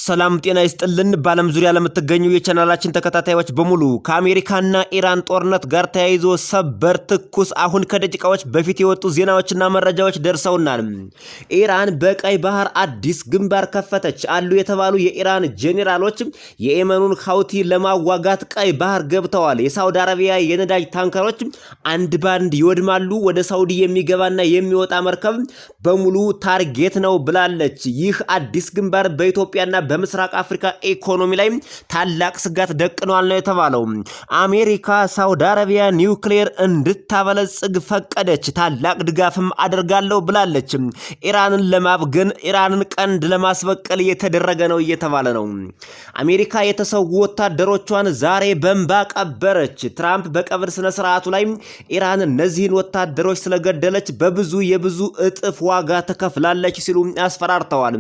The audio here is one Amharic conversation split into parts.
ሰላም ጤና ይስጥልን። በዓለም ዙሪያ ለምትገኙ የቻናላችን ተከታታዮች በሙሉ ከአሜሪካና ኢራን ጦርነት ጋር ተያይዞ ሰበር ትኩስ አሁን ከደቂቃዎች በፊት የወጡ ዜናዎችና መረጃዎች ደርሰውናል። ኢራን በቀይ ባህር አዲስ ግንባር ከፈተች አሉ የተባሉ የኢራን ጄኔራሎች የየመኑን ሀውቲ ለማዋጋት ቀይ ባህር ገብተዋል። የሳውዲ አረቢያ የነዳጅ ታንከሮች አንድ ባንድ ይወድማሉ። ወደ ሳውዲ የሚገባና የሚወጣ መርከብ በሙሉ ታርጌት ነው ብላለች። ይህ አዲስ ግንባር በኢትዮጵያና በምስራቅ አፍሪካ ኢኮኖሚ ላይ ታላቅ ስጋት ደቅኗል ነው የተባለው። አሜሪካ ሳውዲ አረቢያ ኒውክሌር እንድታበለጽግ ፈቀደች፣ ታላቅ ድጋፍም አድርጋለሁ ብላለች። ኢራንን ለማብገን ኢራንን ቀንድ ለማስበቀል እየተደረገ ነው እየተባለ ነው። አሜሪካ የተሰዉ ወታደሮቿን ዛሬ በእንባ ቀበረች። ትራምፕ በቀብር ስነ ስርዓቱ ላይ ኢራን እነዚህን ወታደሮች ስለገደለች በብዙ የብዙ እጥፍ ዋጋ ተከፍላለች ሲሉ አስፈራርተዋል።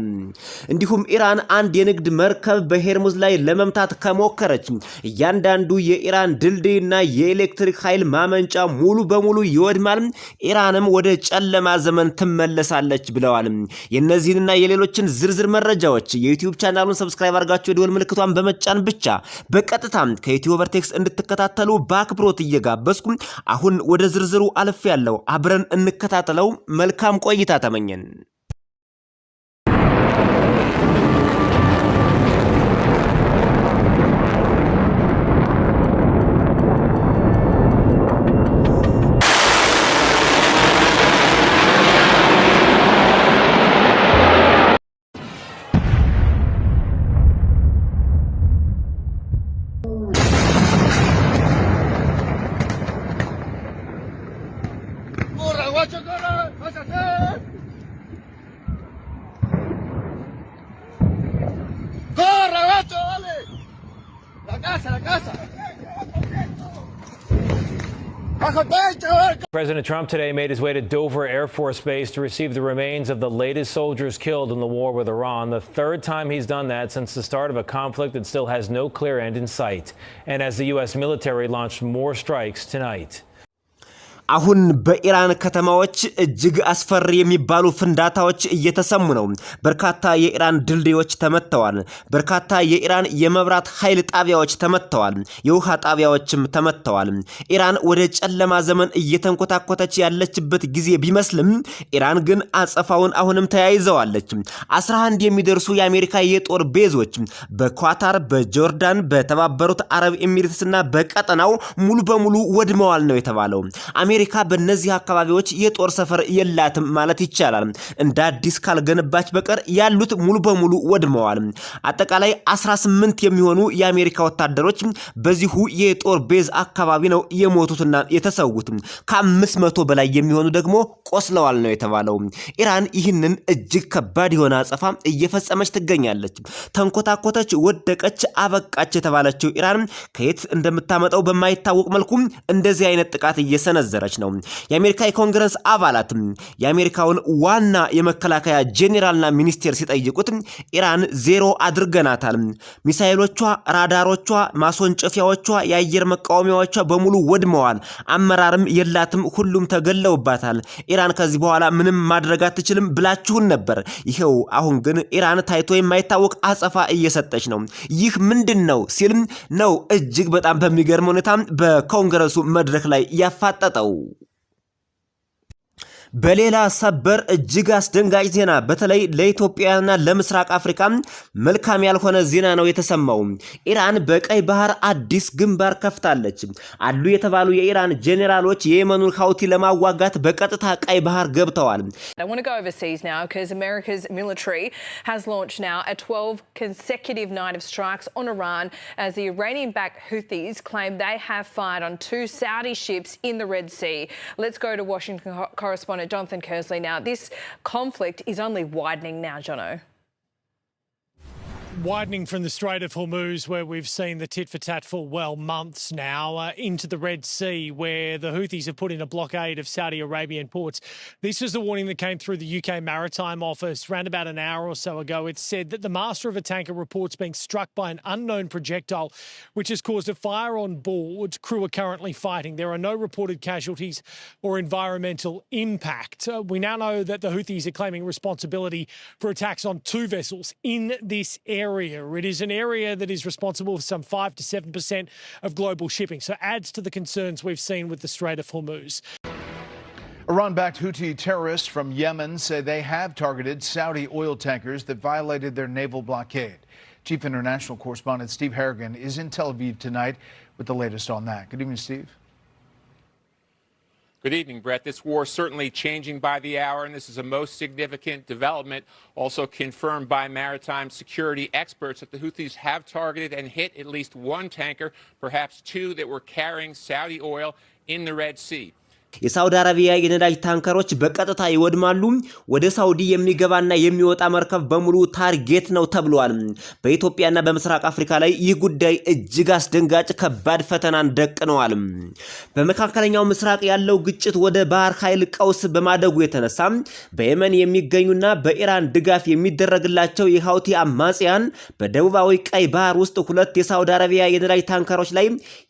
እንዲሁም ኢራን አንድ የንግድ መርከብ በሄርሙዝ ላይ ለመምታት ከሞከረች እያንዳንዱ የኢራን ድልድይና የኤሌክትሪክ ኃይል ማመንጫ ሙሉ በሙሉ ይወድማል፣ ኢራንም ወደ ጨለማ ዘመን ትመለሳለች ብለዋል። የነዚህንና የሌሎችን ዝርዝር መረጃዎች የዩቲዩብ ቻናሉን ሰብስክራይብ አድርጋችሁ የደወል ምልክቷን በመጫን ብቻ በቀጥታ ከዩቲዩብ ቨርቴክስ እንድትከታተሉ በአክብሮት እየጋበዝኩ አሁን ወደ ዝርዝሩ አልፍ ያለው አብረን እንከታተለው። መልካም ቆይታ ተመኘን። President Trump today made his way to Dover Air Force Base to receive the remains of the latest soldiers killed in the war with Iran, the third time he's done that since the start of a conflict that still has no clear end in sight, and as the U.S. military launched more strikes tonight. አሁን በኢራን ከተማዎች እጅግ አስፈሪ የሚባሉ ፍንዳታዎች እየተሰሙ ነው። በርካታ የኢራን ድልድዮች ተመተዋል። በርካታ የኢራን የመብራት ኃይል ጣቢያዎች ተመተዋል። የውሃ ጣቢያዎችም ተመተዋል። ኢራን ወደ ጨለማ ዘመን እየተንኮታኮተች ያለችበት ጊዜ ቢመስልም ኢራን ግን አጸፋውን አሁንም ተያይዘዋለች። 11 የሚደርሱ የአሜሪካ የጦር ቤዞች በኳታር፣ በጆርዳን፣ በተባበሩት አረብ ኤሚሬትስና በቀጠናው ሙሉ በሙሉ ወድመዋል ነው የተባለው። አሜሪካ በእነዚህ አካባቢዎች የጦር ሰፈር የላትም ማለት ይቻላል። እንደ አዲስ ካልገነባች በቀር ያሉት ሙሉ በሙሉ ወድመዋል። አጠቃላይ 18 የሚሆኑ የአሜሪካ ወታደሮች በዚሁ የጦር ቤዝ አካባቢ ነው የሞቱትና የተሰዉት። ከ500 በላይ የሚሆኑ ደግሞ ቆስለዋል ነው የተባለው። ኢራን ይህንን እጅግ ከባድ የሆነ አጸፋ እየፈጸመች ትገኛለች። ተንኮታኮተች፣ ወደቀች፣ አበቃች የተባለችው ኢራን ከየት እንደምታመጣው በማይታወቅ መልኩ እንደዚህ አይነት ጥቃት እየሰነዘረ ነው። የአሜሪካ የኮንግረስ አባላት የአሜሪካውን ዋና የመከላከያ ጄኔራልና ሚኒስቴር ሲጠይቁት ኢራን ዜሮ አድርገናታል፣ ሚሳኤሎቿ፣ ራዳሮቿ፣ ማስወንጨፊያዎቿ፣ የአየር መቃወሚያዎቿ በሙሉ ወድመዋል፣ አመራርም የላትም፣ ሁሉም ተገለውባታል፣ ኢራን ከዚህ በኋላ ምንም ማድረግ አትችልም ብላችሁን ነበር። ይሄው አሁን ግን ኢራን ታይቶ የማይታወቅ አጸፋ እየሰጠች ነው። ይህ ምንድነው ሲል ነው እጅግ በጣም በሚገርም ሁኔታ በኮንግረሱ መድረክ ላይ ያፋጠጠው። በሌላ ሰበር እጅግ አስደንጋጭ ዜና በተለይ ለኢትዮጵያና ለምስራቅ አፍሪካ መልካም ያልሆነ ዜና ነው የተሰማው። ኢራን በቀይ ባህር አዲስ ግንባር ከፍታለች አሉ የተባሉ የኢራን ጄኔራሎች የየመኑን ሀውቲ ለማዋጋት በቀጥታ ቀይ ባህር ገብተዋል። I want to go overseas now because America's military has launched now a 12 consecutive night of strikes on Iran as the Iranian-backed Houthis claim they have fired on 2 Saudi ships in the Red Sea. Let's go to Washington correspondent Jonathan Kersley now. This conflict is only widening now, Jono. Widening from the Strait of Hormuz, where we've seen the tit-for-tat for, well, months now, into the Red Sea, where the Houthis have put in a blockade of Saudi Arabian ports. This was the warning that came through the UK Maritime Office around about an hour or so ago. It said that the master of a tanker reports being struck by an unknown projectile, which has caused a fire on board. Crew are currently fighting. There are no reported casualties or environmental impact. We now know that the Houthis are claiming responsibility for attacks on 2 vessels in this area. area. It is an area that is responsible for some 5 to 7% of global shipping. So it adds to the concerns we've seen with the Strait of Hormuz. Iran-backed Houthi terrorists from Yemen say they have targeted Saudi oil tankers that violated their naval blockade. Chief International Correspondent Steve Harrigan is in Tel Aviv tonight with the latest on that. Good evening, Steve. Good evening, Brett. This war is certainly changing by the hour, and this is a most significant development, also confirmed by maritime security experts that the Houthis have targeted and hit at least one tanker, perhaps two, that were carrying Saudi oil in the Red Sea. የሳውዲ አረቢያ የነዳጅ ታንከሮች በቀጥታ ይወድማሉ። ወደ ሳውዲ የሚገባና የሚወጣ መርከብ በሙሉ ታርጌት ነው ተብሏል። በኢትዮጵያና በምስራቅ አፍሪካ ላይ ይህ ጉዳይ እጅግ አስደንጋጭ ከባድ ፈተናን ደቅነዋል። በመካከለኛው ምስራቅ ያለው ግጭት ወደ ባህር ኃይል ቀውስ በማደጉ የተነሳ በየመን የሚገኙና በኢራን ድጋፍ የሚደረግላቸው የሃውቲ አማጽያን በደቡባዊ ቀይ ባህር ውስጥ ሁለት የሳውዲ አረቢያ የነዳጅ ታንከሮች ላይ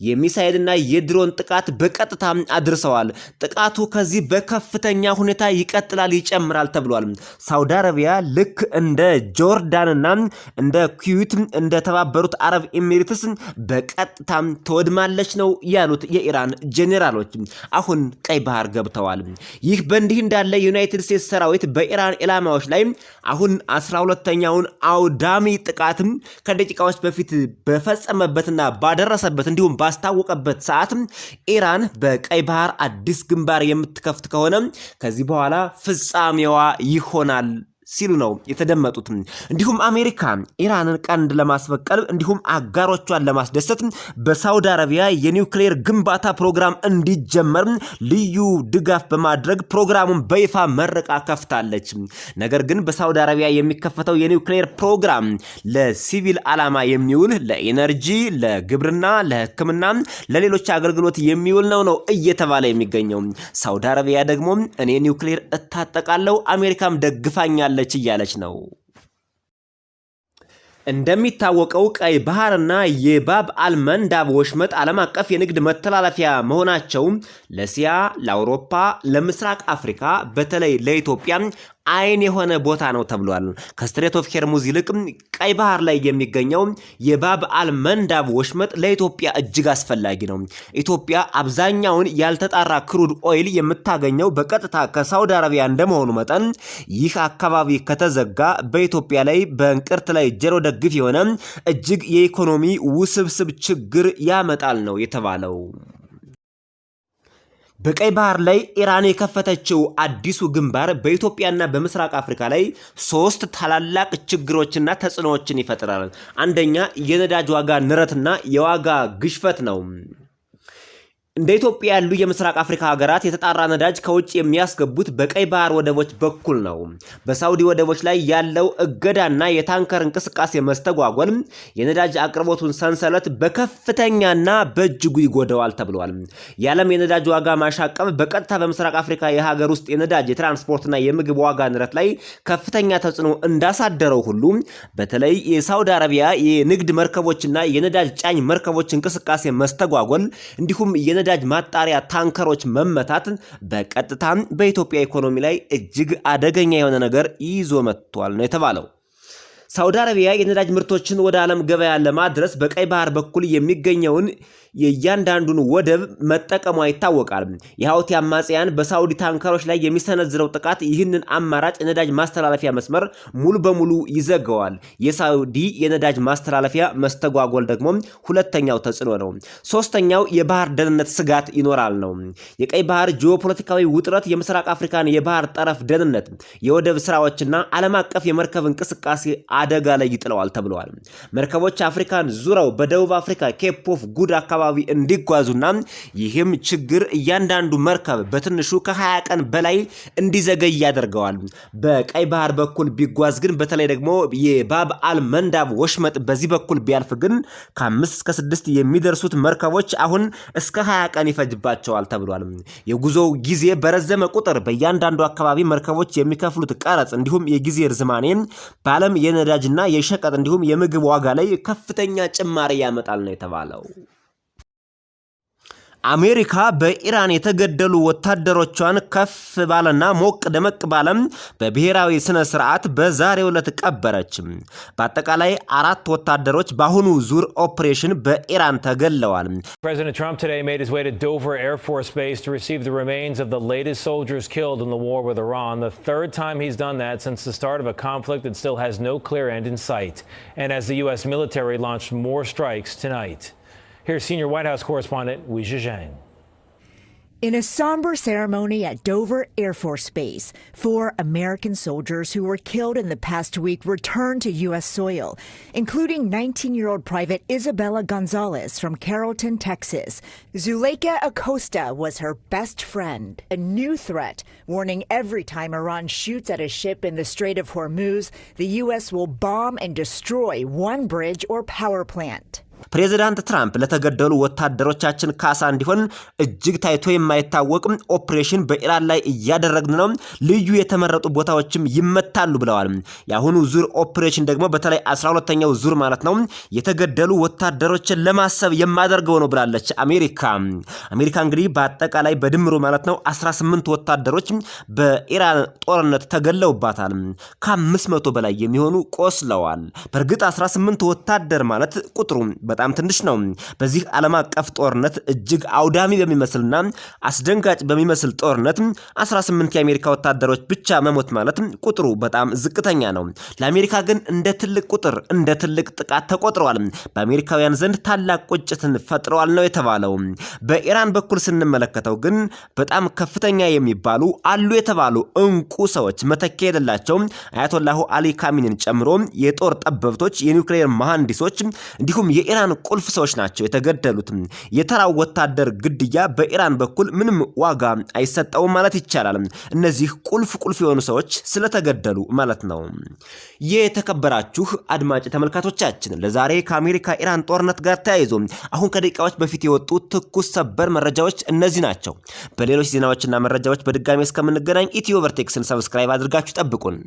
የሚሳኤልና የድሮን ጥቃት በቀጥታ አድርሰዋል። ጥቃቱ ከዚህ በከፍተኛ ሁኔታ ይቀጥላል ይጨምራል ተብሏል። ሳውዲ አረቢያ ልክ እንደ ጆርዳንና እንደ ኩዌት እንደ ተባበሩት አረብ ኤሚሬትስ በቀጥታ ተወድማለች ነው ያሉት የኢራን ጄኔራሎች አሁን ቀይ ባህር ገብተዋል። ይህ በእንዲህ እንዳለ ዩናይትድ ስቴትስ ሰራዊት በኢራን ኢላማዎች ላይ አሁን 12ኛውን አውዳሚ ጥቃት ከደቂቃዎች በፊት በፈጸመበትና ባደረሰበት እንዲሁም ባስታወቀበት ሰዓት ኢራን በቀይ ባህር አዲስ ግንባር የምትከፍት ከሆነ ከዚህ በኋላ ፍጻሜዋ ይሆናል ሲሉ ነው የተደመጡት። እንዲሁም አሜሪካ ኢራንን ቀንድ ለማስበቀል እንዲሁም አጋሮቿን ለማስደሰት በሳውዲ አረቢያ የኒውክሌር ግንባታ ፕሮግራም እንዲጀመር ልዩ ድጋፍ በማድረግ ፕሮግራሙን በይፋ መረቃ ከፍታለች። ነገር ግን በሳውዲ አረቢያ የሚከፈተው የኒውክሌር ፕሮግራም ለሲቪል ዓላማ የሚውል ለኤነርጂ፣ ለግብርና፣ ለሕክምና፣ ለሌሎች አገልግሎት የሚውል ነው እየተባለ የሚገኘው። ሳውዲ አረቢያ ደግሞ እኔ ኒውክሌር እታጠቃለሁ አሜሪካም ደግፋኛለች እያለች ነው። እንደሚታወቀው ቀይ ባህርና የባብ አልመንዳብ ወሽመጥ ዓለም አቀፍ የንግድ መተላለፊያ መሆናቸው ለእስያ፣ ለአውሮፓ፣ ለምስራቅ አፍሪካ በተለይ ለኢትዮጵያ አይን የሆነ ቦታ ነው ተብሏል። ከስትሬት ኦፍ ሄርሙዝ ይልቅ ቀይ ባህር ላይ የሚገኘው የባብ አልመንዳብ ወሽመጥ ለኢትዮጵያ እጅግ አስፈላጊ ነው። ኢትዮጵያ አብዛኛውን ያልተጣራ ክሩድ ኦይል የምታገኘው በቀጥታ ከሳውዲ አረቢያ እንደመሆኑ መጠን ይህ አካባቢ ከተዘጋ በኢትዮጵያ ላይ በእንቅርት ላይ ጆሮ ደግፍ የሆነ እጅግ የኢኮኖሚ ውስብስብ ችግር ያመጣል ነው የተባለው። በቀይ ባህር ላይ ኢራን የከፈተችው አዲሱ ግንባር በኢትዮጵያና በምስራቅ አፍሪካ ላይ 3 ታላላቅ ችግሮችና ተጽዕኖዎችን ይፈጥራል። አንደኛ የነዳጅ ዋጋ ንረትና የዋጋ ግሽፈት ነው። እንደ ኢትዮጵያ ያሉ የምስራቅ አፍሪካ ሀገራት የተጣራ ነዳጅ ከውጭ የሚያስገቡት በቀይ ባህር ወደቦች በኩል ነው። በሳውዲ ወደቦች ላይ ያለው እገዳና የታንከር እንቅስቃሴ መስተጓጎል የነዳጅ አቅርቦቱን ሰንሰለት በከፍተኛና በእጅጉ ይጎዳዋል ተብሏል። የዓለም የነዳጅ ዋጋ ማሻቀብ በቀጥታ በምስራቅ አፍሪካ የሀገር ውስጥ የነዳጅ የትራንስፖርትና የምግብ ዋጋ ንረት ላይ ከፍተኛ ተጽዕኖ እንዳሳደረው ሁሉ በተለይ የሳውዲ አረቢያ የንግድ መርከቦችና የነዳጅ ጫኝ መርከቦች እንቅስቃሴ መስተጓጎል እንዲሁም የነዳጅ ማጣሪያ ታንከሮች መመታት በቀጥታ በኢትዮጵያ ኢኮኖሚ ላይ እጅግ አደገኛ የሆነ ነገር ይዞ መጥቷል ነው የተባለው። ሳውዲ አረቢያ የነዳጅ ምርቶችን ወደ ዓለም ገበያ ለማድረስ በቀይ ባህር በኩል የሚገኘውን የእያንዳንዱን ወደብ መጠቀሟ ይታወቃል። የሃውቲ አማጽያን በሳውዲ ታንከሮች ላይ የሚሰነዝረው ጥቃት ይህንን አማራጭ የነዳጅ ማስተላለፊያ መስመር ሙሉ በሙሉ ይዘጋዋል። የሳውዲ የነዳጅ ማስተላለፊያ መስተጓጎል ደግሞ ሁለተኛው ተጽዕኖ ነው። ሶስተኛው የባህር ደህንነት ስጋት ይኖራል ነው። የቀይ ባህር ጂኦፖለቲካዊ ውጥረት የምስራቅ አፍሪካን የባህር ጠረፍ ደህንነት፣ የወደብ ስራዎችና ዓለም አቀፍ የመርከብ እንቅስቃሴ አደጋ ላይ ይጥለዋል ተብሏል። መርከቦች አፍሪካን ዙረው በደቡብ አፍሪካ ኬፕ ኦፍ ጉድ አካባቢ እንዲጓዙና ይህም ችግር እያንዳንዱ መርከብ በትንሹ ከ20 ቀን በላይ እንዲዘገይ ያደርገዋል። በቀይ ባህር በኩል ቢጓዝ ግን በተለይ ደግሞ የባብ አልመንዳብ ወሽመጥ በዚህ በኩል ቢያልፍ ግን ከ5 እስከ 6 የሚደርሱት መርከቦች አሁን እስከ 20 ቀን ይፈጅባቸዋል ተብሏል። የጉዞው ጊዜ በረዘመ ቁጥር በእያንዳንዱ አካባቢ መርከቦች የሚከፍሉት ቀረጽ እንዲሁም የጊዜ ርዝማኔ በዓለም የነዳጅና የሸቀጥ እንዲሁም የምግብ ዋጋ ላይ ከፍተኛ ጭማሪ ያመጣል ነው የተባለው። አሜሪካ በኢራን የተገደሉ ወታደሮቿን ከፍ ባለና ሞቅ ደመቅ ባለም በብሔራዊ ስነ ስርዓት በዛሬው ዕለት ቀበረች። በአጠቃላይ 4 ወታደሮች በአሁኑ ዙር ኦፕሬሽን በኢራን ተገለዋል። President Trump today made his way to Dover Air Force Base to receive the remains of the latest soldiers killed in the war with Iran, the third time he's done that since the start of a conflict that still has no clear end in sight, and as the U.S. military launched more strikes tonight. Here's senior White House correspondent Weijia Zhang. In a somber ceremony at Dover Air Force Base, 4 American soldiers who were killed in the past week returned to U.S. soil, including 19-year-old Private Isabella Gonzalez from Carrollton, Texas. Zuleika Acosta was her best friend. A new threat, warning every time Iran shoots at a ship in the Strait of Hormuz, the U.S. will bomb and destroy one bridge or power plant. ፕሬዚዳንት ትራምፕ ለተገደሉ ወታደሮቻችን ካሳ እንዲሆን እጅግ ታይቶ የማይታወቅ ኦፕሬሽን በኢራን ላይ እያደረግን ነው፣ ልዩ የተመረጡ ቦታዎችም ይመታሉ ብለዋል። የአሁኑ ዙር ኦፕሬሽን ደግሞ በተለይ 12ኛው ዙር ማለት ነው የተገደሉ ወታደሮችን ለማሰብ የማደርገው ነው ብላለች አሜሪካ እንግዲህ በአጠቃላይ በድምሩ ማለት ነው 18 ወታደሮች በኢራን ጦርነት ተገለውባታል። ከ500 በላይ የሚሆኑ ቆስለዋል። በእርግጥ 18 ወታደር ማለት ቁጥሩ በጣም ትንሽ ነው። በዚህ ዓለም አቀፍ ጦርነት እጅግ አውዳሚ በሚመስልና አስደንጋጭ በሚመስል ጦርነት 18 የአሜሪካ ወታደሮች ብቻ መሞት ማለት ቁጥሩ በጣም ዝቅተኛ ነው። ለአሜሪካ ግን እንደ ትልቅ ቁጥር እንደ ትልቅ ጥቃት ተቆጥሯል። በአሜሪካውያን ዘንድ ታላቅ ቁጭትን ፈጥሯል ነው የተባለው። በኢራን በኩል ስንመለከተው ግን በጣም ከፍተኛ የሚባሉ አሉ የተባሉ እንቁ ሰዎች መተኪያ የሌላቸው አያቶላሁ አሊ ካሚኒን ጨምሮ የጦር ጠበብቶች፣ የኒውክሌር መሐንዲሶች እንዲሁም የኢራን ቁልፍ ሰዎች ናቸው የተገደሉት። የተራው ወታደር ግድያ በኢራን በኩል ምንም ዋጋ አይሰጠውም ማለት ይቻላል። እነዚህ ቁልፍ የሆኑ ሰዎች ስለተገደሉ ማለት ነው። የተከበራችሁ አድማጭ ተመልካቾቻችን ለዛሬ ከአሜሪካ ኢራን ጦርነት ጋር ተያይዞ አሁን ከደቂቃዎች በፊት የወጡ ትኩስ ሰበር መረጃዎች እነዚህ ናቸው። በሌሎች ዜናዎችና መረጃዎች በድጋሚ እስከምንገናኝ ኢትዮቨርቴክስን ሰብስክራይብ አድርጋችሁ ጠብቁን።